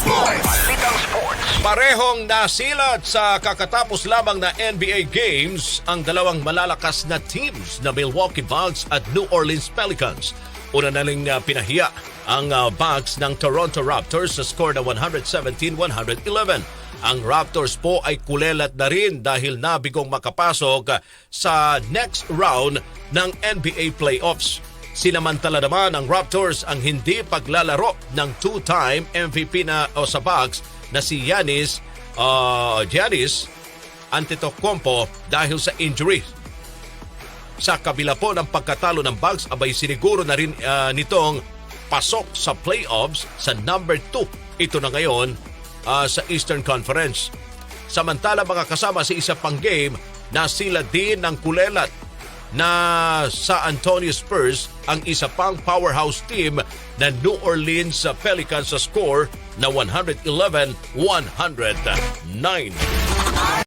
Balitang Sports. Parehong nasilat sa kakatapos lamang na NBA Games ang dalawang malalakas na teams na Milwaukee Bucks at New Orleans Pelicans. Una na rin pinahiya ang Bucks ng Toronto Raptors sa score na 117-111. Ang Raptors po ay kulelat na rin dahil nabigong makapasok sa next round ng NBA playoffs. Sinamantala naman ng Raptors ang hindi paglalaro ng two-time MVP na sa Bucks na si Giannis Antetokounmpo dahil sa injury. Sa kabila po ng pagkatalo ng Bucks, abay siniguro na rin nitong pasok sa playoffs sa number 2. Ito na ngayon sa Eastern Conference. Samantala mga kasama sa isa pang game na sila din ng kulelat na sa Antonio Spurs ang isa pang powerhouse team na New Orleans Pelicans sa score na 111-109.